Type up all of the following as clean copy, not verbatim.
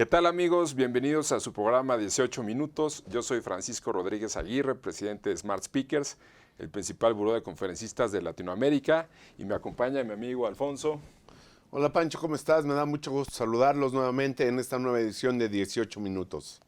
¿Qué tal, amigos? Bienvenidos a su programa 18 minutos. Yo soy Francisco Rodríguez Aguirre, presidente de Smart Speakers, el principal buró de conferencistas de Latinoamérica, y me acompaña mi amigo Alfonso. Hola Pancho, ¿cómo estás? Me da mucho gusto saludarlos nuevamente en esta nueva edición de 18 minutos.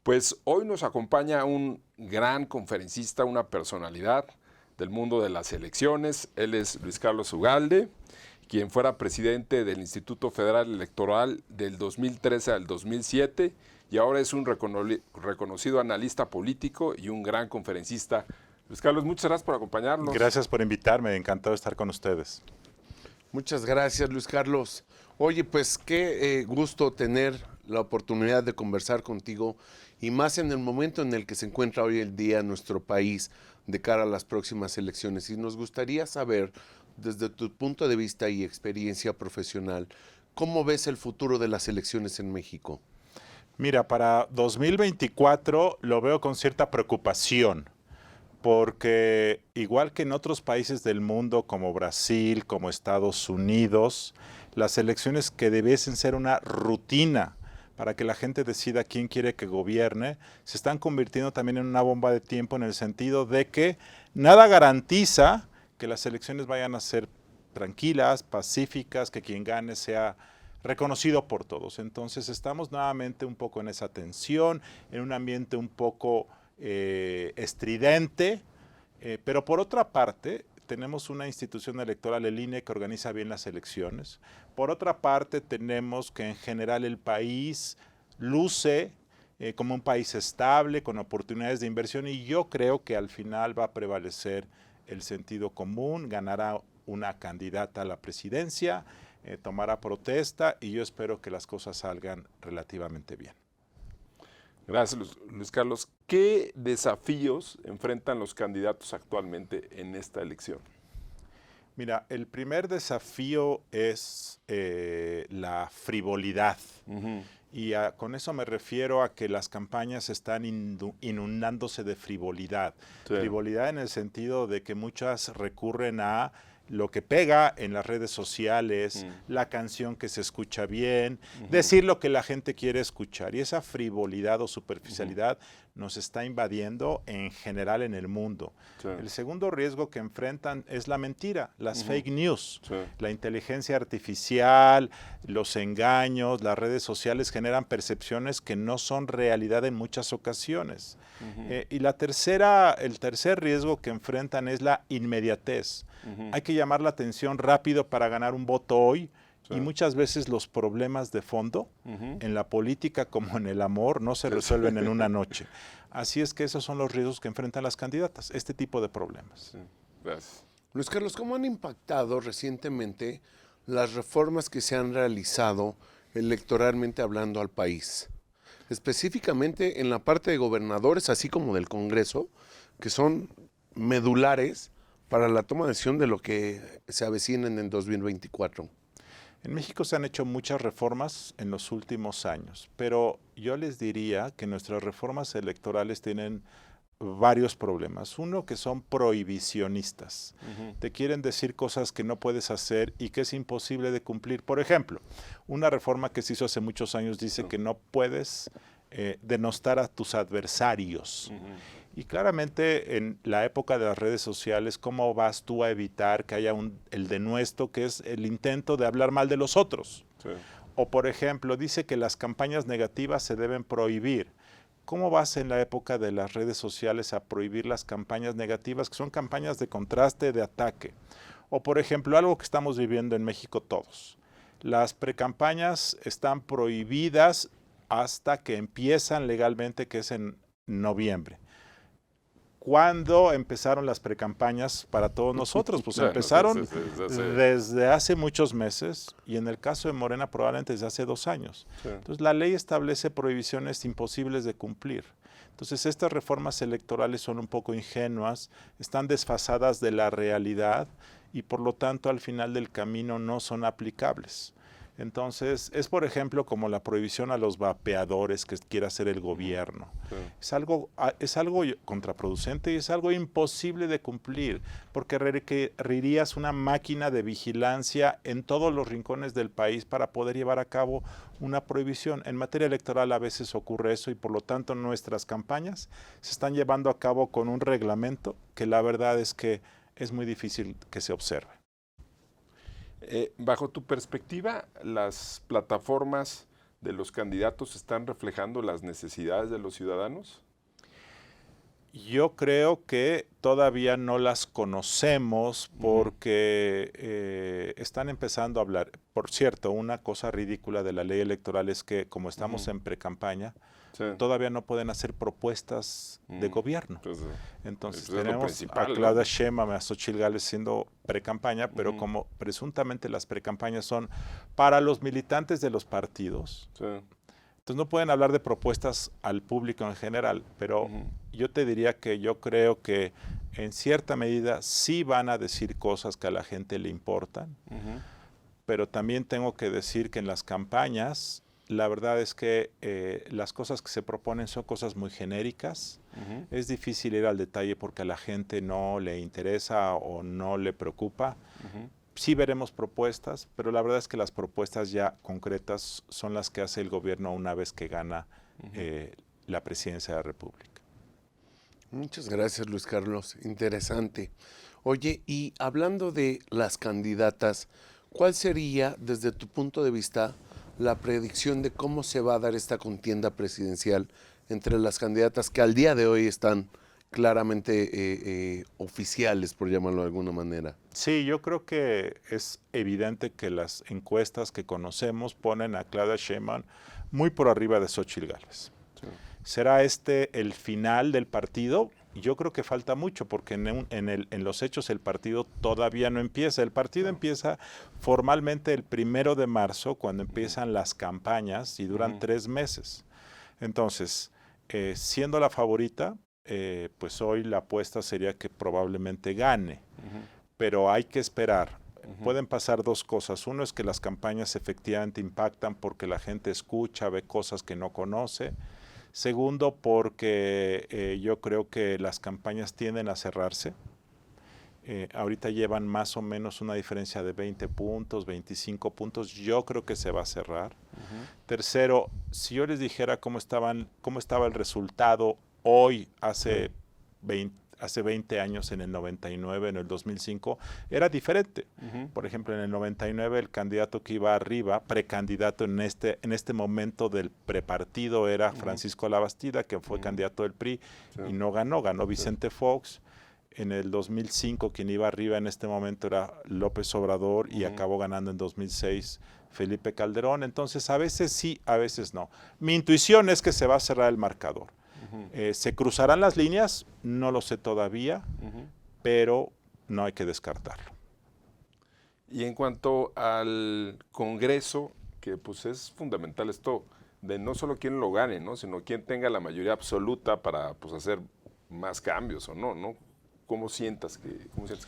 Pues hoy nos acompaña un gran conferencista, una personalidad del mundo de las elecciones. Él es Luis Carlos Ugalde, quien fuera presidente del Instituto Federal Electoral del 2013 al 2007 y ahora es un reconocido analista político y un gran conferencista. Luis Carlos, muchas gracias por acompañarnos. Gracias por invitarme, encantado de estar con ustedes. Muchas gracias, Luis Carlos. Oye, pues qué gusto tener la oportunidad de conversar contigo y más en el momento en el que se encuentra hoy el día nuestro país de cara a las próximas elecciones. Y nos gustaría saber, desde tu punto de vista y experiencia profesional, ¿cómo ves el futuro de las elecciones en México? Mira, para 2024 lo veo con cierta preocupación, porque igual que en otros países del mundo como Brasil, como Estados Unidos, las elecciones que debiesen ser una rutina para que la gente decida quién quiere que gobierne, se están convirtiendo también en una bomba de tiempo en el sentido de que nada garantiza que las elecciones vayan a ser tranquilas, pacíficas, que quien gane sea reconocido por todos. Entonces estamos nuevamente un poco en esa tensión, en un ambiente un poco estridente, pero por otra parte tenemos una institución electoral, el INE, que organiza bien las elecciones. Por otra parte tenemos que en general el país luce como un país estable, con oportunidades de inversión, y yo creo que al final va a prevalecer el sentido común, ganará una candidata a la presidencia, tomará protesta, y yo espero que las cosas salgan relativamente bien. Gracias, Luis Carlos. ¿Qué desafíos enfrentan los candidatos actualmente en esta elección? Mira, el primer desafío es la frivolidad. Y con eso me refiero a que las campañas están inundándose de frivolidad. Sí. Frivolidad en el sentido de que muchas recurren a lo que pega en las redes sociales, la canción que se escucha bien, decir lo que la gente quiere escuchar. Y esa frivolidad o superficialidad nos está invadiendo en general en el mundo. Sí. El segundo riesgo que enfrentan es la mentira, las fake news. Sí. La inteligencia artificial, los engaños, las redes sociales generan percepciones que no son realidad en muchas ocasiones. Y el tercer riesgo que enfrentan es la inmediatez. Hay que llamar la atención rápido para ganar un voto hoy. Sí. Y muchas veces los problemas de fondo en la política como en el amor no se resuelven en una noche. Así es que esos son los riesgos que enfrentan las candidatas, este tipo de problemas. Sí. Gracias. Luis Carlos, ¿cómo han impactado recientemente las reformas que se han realizado electoralmente hablando al país? Específicamente en la parte de gobernadores, así como del Congreso, que son medulares para la toma de decisión de lo que se avecina en el 2024. En México se han hecho muchas reformas en los últimos años, pero yo les diría que nuestras reformas electorales tienen varios problemas. Uno, que son prohibicionistas. Te quieren decir cosas que no puedes hacer y que es imposible de cumplir. Por ejemplo, una reforma que se hizo hace muchos años dice que no puedes denostar a tus adversarios. Y claramente en la época de las redes sociales, ¿cómo vas tú a evitar que haya el denuesto, que es el intento de hablar mal de los otros? Sí. O por ejemplo, dice que las campañas negativas se deben prohibir. ¿Cómo vas en la época de las redes sociales a prohibir las campañas negativas, que son campañas de contraste, de ataque? O por ejemplo, algo que estamos viviendo en México todos. Las precampañas están prohibidas hasta que empiezan legalmente, que es en noviembre. ¿Cuándo empezaron las precampañas para todos nosotros? Pues empezaron desde hace muchos meses, y en el caso de Morena probablemente desde hace 2 años. Sí. Entonces la ley establece prohibiciones imposibles de cumplir. Entonces estas reformas electorales son un poco ingenuas, están desfasadas de la realidad y por lo tanto al final del camino no son aplicables. Entonces, es por ejemplo como la prohibición a los vapeadores que quiere hacer el gobierno. Sí. Es algo contraproducente y es algo imposible de cumplir, porque requerirías una máquina de vigilancia en todos los rincones del país para poder llevar a cabo una prohibición. En materia electoral a veces ocurre eso y por lo tanto nuestras campañas se están llevando a cabo con un reglamento que la verdad es que es muy difícil que se observe. Bajo tu perspectiva, ¿las plataformas de los candidatos están reflejando las necesidades de los ciudadanos? Yo creo que todavía no las conocemos porque están empezando a hablar. Por cierto, una cosa ridícula de la ley electoral es que como estamos en precampaña, Sí. todavía no pueden hacer propuestas de gobierno. Pues, Entonces eso es lo tenemos principal, a Claudia ¿no? Sheinbaum, a Xochitl Gálvez siendo precampaña, pero como presuntamente las precampañas son para los militantes de los partidos, Sí. entonces no pueden hablar de propuestas al público en general, pero yo te diría que yo creo que en cierta medida sí van a decir cosas que a la gente le importan, pero también tengo que decir que en las campañas la verdad es que las cosas que se proponen son cosas muy genéricas. Es difícil ir al detalle porque a la gente no le interesa o no le preocupa. Sí veremos propuestas, pero la verdad es que las propuestas ya concretas son las que hace el gobierno una vez que gana la presidencia de la República. Muchas gracias, Luis Carlos. Interesante. Oye, y hablando de las candidatas, ¿cuál sería, desde tu punto de vista, la predicción de cómo se va a dar esta contienda presidencial entre las candidatas que al día de hoy están claramente oficiales, por llamarlo de alguna manera? Sí, yo creo que es evidente que las encuestas que conocemos ponen a Claudia Sheinbaum muy por arriba de Xochitl Gálvez. Sí. ¿Será este el final del partido? Yo creo que falta mucho porque en los hechos el partido todavía no empieza. El partido empieza formalmente el 1 de marzo cuando empiezan las campañas y duran 3 meses. Entonces, siendo la favorita, pues hoy la apuesta sería que probablemente gane, pero hay que esperar. Pueden pasar dos cosas. Uno es que las campañas efectivamente impactan porque la gente escucha, ve cosas que no conoce. Segundo, porque yo creo que las campañas tienden a cerrarse. Ahorita llevan más o menos una diferencia de 20 puntos, 25 puntos. Yo creo que se va a cerrar. Tercero, si yo les dijera cómo estaba el resultado hoy, hace 20 años, en el 99, en el 2005, era diferente. Por ejemplo, en el 99 el candidato que iba arriba, precandidato en este momento del prepartido, era Francisco Labastida, que fue candidato del PRI y no ganó Vicente Fox. En el 2005 quien iba arriba en este momento era López Obrador y acabó ganando en 2006 Felipe Calderón. Entonces a veces sí, a veces no. Mi intuición es que se va a cerrar el marcador. ¿Se cruzarán las líneas? No lo sé todavía, pero no hay que descartarlo. Y en cuanto al Congreso, que pues es fundamental esto de no solo quién lo gane, ¿no? Sino quién tenga la mayoría absoluta para pues hacer más cambios o no. ¿Cómo sientes que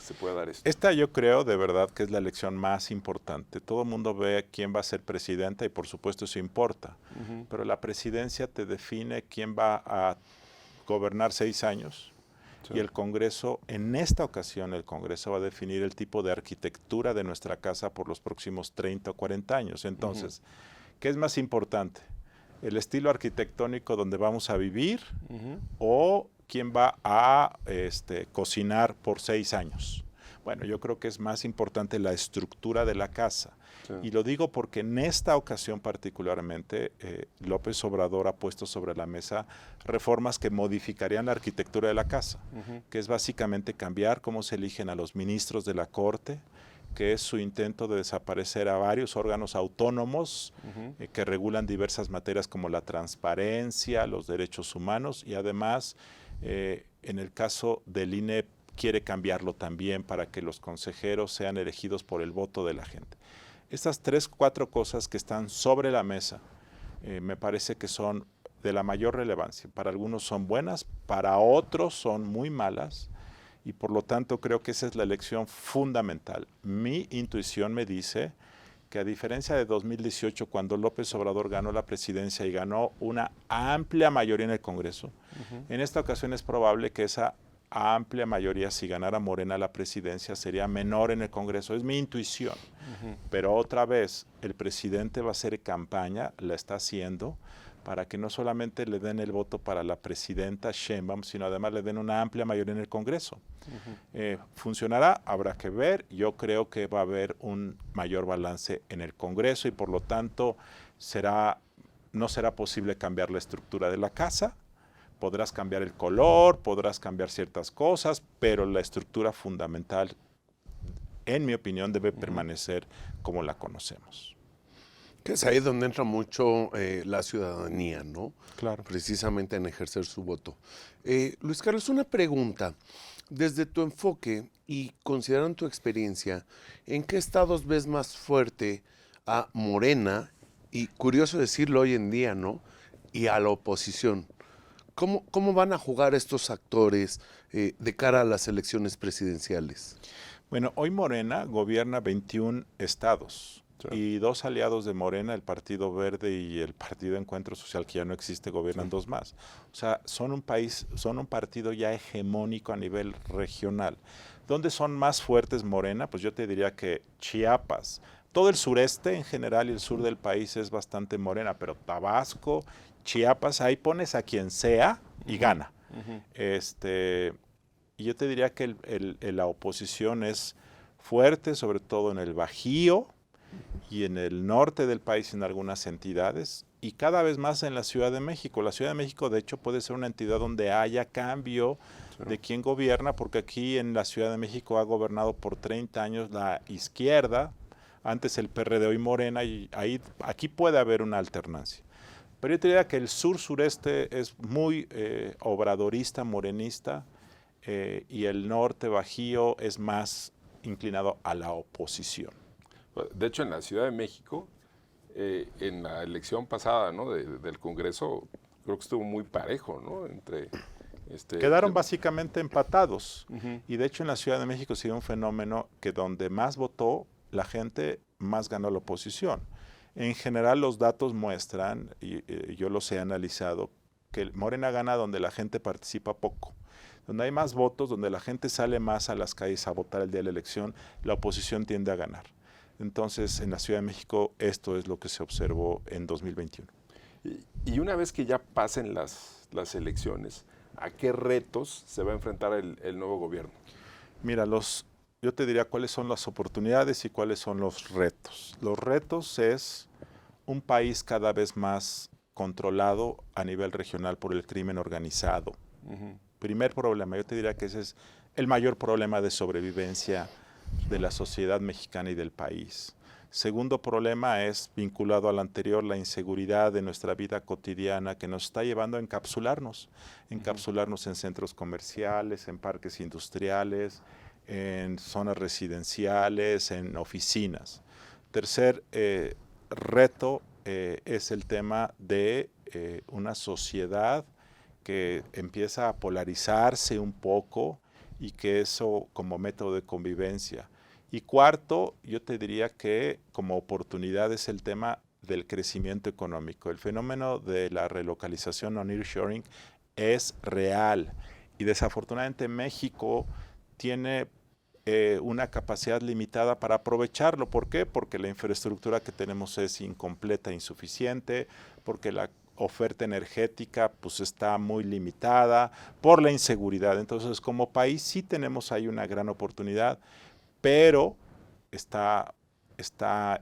se puede dar esto? Esta yo creo de verdad que es la elección más importante. Todo el mundo ve quién va a ser presidenta y por supuesto eso importa. Pero la presidencia te define quién va a gobernar 6 años. Sí. Y el Congreso, en esta ocasión el Congreso va a definir el tipo de arquitectura de nuestra casa por los próximos 30 o 40 años. Entonces, ¿qué es más importante? ¿El estilo arquitectónico donde vamos a vivir o quién va a cocinar por 6 años? Bueno, yo creo que es más importante la estructura de la casa. Sí. Y lo digo porque en esta ocasión particularmente López Obrador ha puesto sobre la mesa reformas que modificarían la arquitectura de la casa, que es básicamente cambiar cómo se eligen a los ministros de la Corte, que es su intento de desaparecer a varios órganos autónomos que regulan diversas materias como la transparencia, los derechos humanos y además en el caso del INE quiere cambiarlo también para que los consejeros sean elegidos por el voto de la gente. Estas 3, 4 cosas que están sobre la mesa me parece que son de la mayor relevancia. Para algunos son buenas, para otros son muy malas y por lo tanto creo que esa es la elección fundamental. Mi intuición me dice que a diferencia de 2018, cuando López Obrador ganó la presidencia y ganó una amplia mayoría en el Congreso, en esta ocasión es probable que esa amplia mayoría, si ganara Morena la presidencia, sería menor en el Congreso. Es mi intuición. Pero otra vez, el presidente va a hacer campaña, la está haciendo, para que no solamente le den el voto para la presidenta Sheinbaum, sino además le den una amplia mayoría en el Congreso. ¿Funcionará? Habrá que ver. Yo creo que va a haber un mayor balance en el Congreso y por lo tanto no será posible cambiar la estructura de la casa. Podrás cambiar el color, podrás cambiar ciertas cosas, pero la estructura fundamental, en mi opinión, debe permanecer como la conocemos. Que es ahí donde entra mucho la ciudadanía, ¿no? Claro. Precisamente en ejercer su voto. Luis Carlos, una pregunta. Desde tu enfoque y considerando tu experiencia, ¿en qué estados ves más fuerte a Morena, y curioso decirlo hoy en día, ¿no?, y a la oposición? ¿Cómo van a jugar estos actores de cara a las elecciones presidenciales? Bueno, hoy Morena gobierna 21 estados. Y dos aliados de Morena, el Partido Verde y el Partido Encuentro Social, que ya no existe, gobiernan dos más. O sea, son un partido ya hegemónico a nivel regional. ¿Dónde son más fuertes Morena? Pues yo te diría que Chiapas. Todo el sureste en general y el sur del país es bastante Morena, pero Tabasco, Chiapas, ahí pones a quien sea y gana. Y yo te diría que la oposición es fuerte, sobre todo en el Bajío, y en el norte del país en algunas entidades y cada vez más en la Ciudad de México. La Ciudad de México, de hecho, puede ser una entidad donde haya cambio de quién gobierna, porque aquí en la Ciudad de México ha gobernado por 30 años la izquierda, antes el PRD, hoy Morena, y aquí puede haber una alternancia. Pero yo te diría que el sur-sureste es muy obradorista, morenista, y el norte bajío es más inclinado a la oposición. De hecho, en la Ciudad de México, en la elección pasada, ¿no?, del Congreso, creo que estuvo muy parejo, ¿no? Quedaron básicamente empatados. Y de hecho en la Ciudad de México se dio un fenómeno que donde más votó la gente, más ganó la oposición. En general los datos muestran, y yo los he analizado, que Morena gana donde la gente participa poco. Donde hay más votos, donde la gente sale más a las calles a votar el día de la elección, la oposición tiende a ganar. Entonces, en la Ciudad de México, esto es lo que se observó en 2021. Y una vez que ya pasen las elecciones, ¿a qué retos se va a enfrentar el nuevo gobierno? Mira, yo te diría cuáles son las oportunidades y cuáles son los retos. Los retos es un país cada vez más controlado a nivel regional por el crimen organizado. Primer problema, yo te diría que ese es el mayor problema de sobrevivencia de la sociedad mexicana y del país. Segundo problema es vinculado al anterior, la inseguridad de nuestra vida cotidiana que nos está llevando a encapsularnos en centros comerciales, en parques industriales, en zonas residenciales, en oficinas. Tercer reto es el tema de una sociedad que empieza a polarizarse un poco y que eso como método de convivencia. Y cuarto, yo te diría que como oportunidad es el tema del crecimiento económico. El fenómeno de la relocalización o nearshoring es real y desafortunadamente México tiene una capacidad limitada para aprovecharlo. ¿Por qué? Porque la infraestructura que tenemos es incompleta, insuficiente, porque la oferta energética pues está muy limitada por la inseguridad. Entonces, como país sí tenemos ahí una gran oportunidad, pero está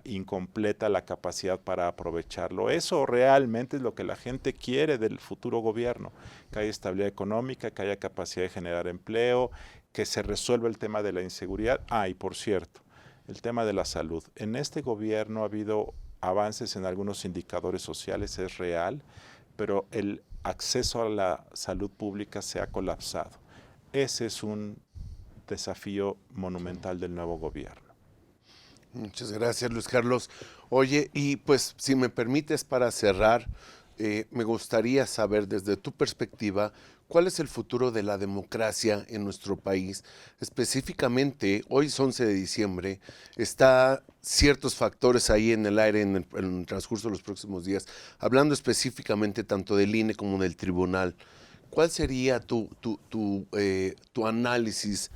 incompleta la capacidad para aprovecharlo. Eso realmente es lo que la gente quiere del futuro gobierno, que haya estabilidad económica, que haya capacidad de generar empleo, que se resuelva el tema de la inseguridad. Y por cierto, el tema de la salud. En este gobierno ha habido avances en algunos indicadores sociales, es real, pero el acceso a la salud pública se ha colapsado. Ese es un desafío monumental del nuevo gobierno. Muchas gracias, Luis Carlos. Oye, y pues si me permites para cerrar, me gustaría saber desde tu perspectiva cuál es el futuro de la democracia en nuestro país. Específicamente, hoy es 11 de diciembre, está ciertos factores ahí en el aire en el transcurso de los próximos días, hablando específicamente tanto del INE como del tribunal. ¿Cuál sería tu análisis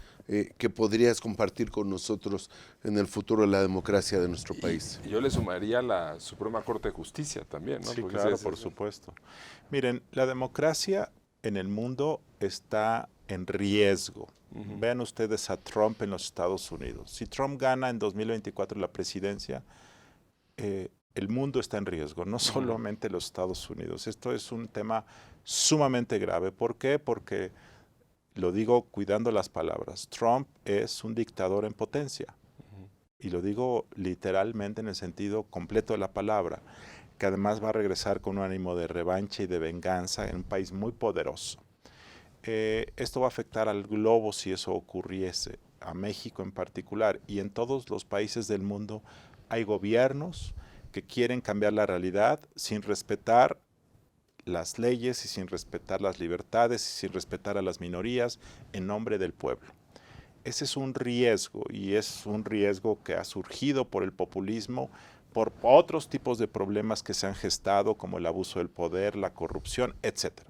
que podrías compartir con nosotros en el futuro de la democracia de nuestro país? Y yo le sumaría la Suprema Corte de Justicia también, ¿no? Sí, Porque claro, por supuesto. Miren, la democracia en el mundo está en riesgo. Vean ustedes a Trump en los Estados Unidos. Si Trump gana en 2024 la presidencia, el mundo está en riesgo, no solamente los Estados Unidos. Esto es un tema sumamente grave. ¿Por qué? Porque, lo digo cuidando las palabras, Trump es un dictador en potencia. Y lo digo literalmente en el sentido completo de la palabra, que además va a regresar con un ánimo de revancha y de venganza en un país muy poderoso. Esto va a afectar al globo si eso ocurriese, a México en particular, y en todos los países del mundo hay gobiernos que quieren cambiar la realidad sin respetar las leyes y sin respetar las libertades y sin respetar a las minorías en nombre del pueblo. Ese es un riesgo, y es un riesgo que ha surgido por el populismo, por otros tipos de problemas que se han gestado, como el abuso del poder, la corrupción, etc.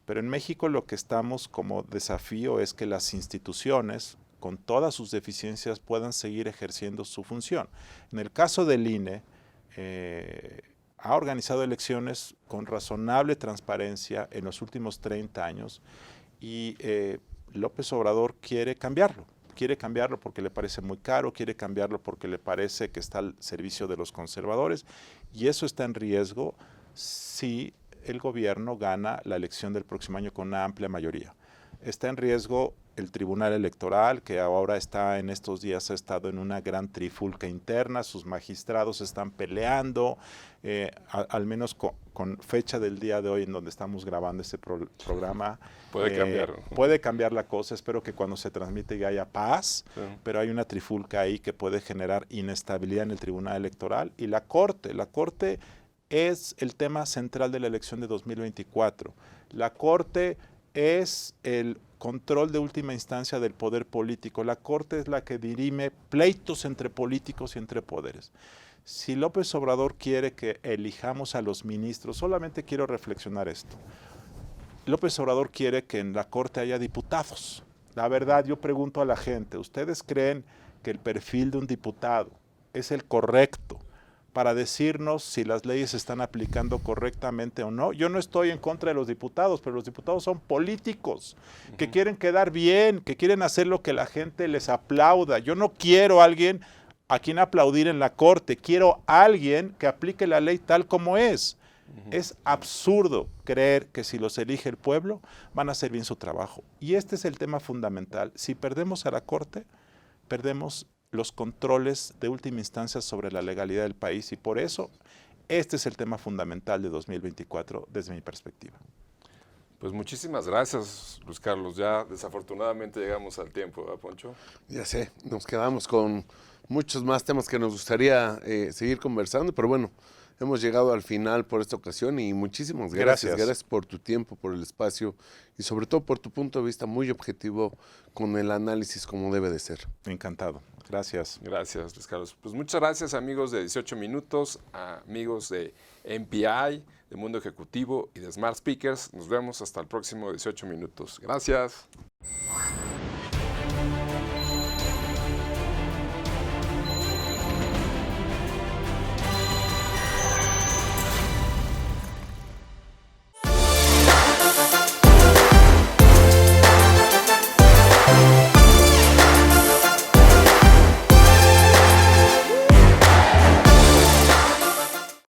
Pero en México lo que estamos como desafío es que las instituciones, con todas sus deficiencias, puedan seguir ejerciendo su función. En el caso del INE, ha organizado elecciones con razonable transparencia en los últimos 30 años y López Obrador quiere cambiarlo. Quiere cambiarlo porque le parece muy caro, quiere cambiarlo porque le parece que está al servicio de los conservadores, y eso está en riesgo si el gobierno gana la elección del próximo año con una amplia mayoría. Está en riesgo el Tribunal Electoral, que ahora está en estos días, ha estado en una gran trifulca interna, sus magistrados están peleando, al menos con fecha del día de hoy en donde estamos grabando este programa. Puede cambiar. Puede cambiar la cosa, espero que cuando se transmite ya haya paz, sí. Pero hay una trifulca ahí que puede generar inestabilidad en el Tribunal Electoral. Y la Corte es el tema central de la elección de 2024. La Corte es el control de última instancia del poder político. La Corte es la que dirime pleitos entre políticos y entre poderes. Si López Obrador quiere que elijamos a los ministros, solamente quiero reflexionar esto. López Obrador quiere que en la Corte haya diputados. La verdad, yo pregunto a la gente, ¿ustedes creen que el perfil de un diputado es el correcto para decirnos si las leyes se están aplicando correctamente o no? Yo no estoy en contra de los diputados, pero los diputados son políticos que quieren quedar bien, que quieren hacer lo que la gente les aplauda. Yo no quiero a alguien a quien aplaudir en la Corte, quiero a alguien que aplique la ley tal como es. Es absurdo creer que si los elige el pueblo van a hacer bien su trabajo. Y este es el tema fundamental. Si perdemos a la Corte, perdemos los controles de última instancia sobre la legalidad del país, y por eso este es el tema fundamental de 2024 desde mi perspectiva. Pues muchísimas gracias, Luis Carlos. Ya desafortunadamente llegamos al tiempo, ¿verdad, Poncho? Ya sé, nos quedamos con muchos más temas que nos gustaría seguir conversando, pero bueno, hemos llegado al final por esta ocasión y muchísimas gracias. Gracias por tu tiempo, por el espacio y sobre todo por tu punto de vista muy objetivo con el análisis como debe de ser. Encantado. Gracias. Gracias, Luis Carlos. Pues muchas gracias, amigos de 18 Minutos, amigos de MPI, de Mundo Ejecutivo y de Smart Speakers. Nos vemos hasta el próximo 18 Minutos. Gracias.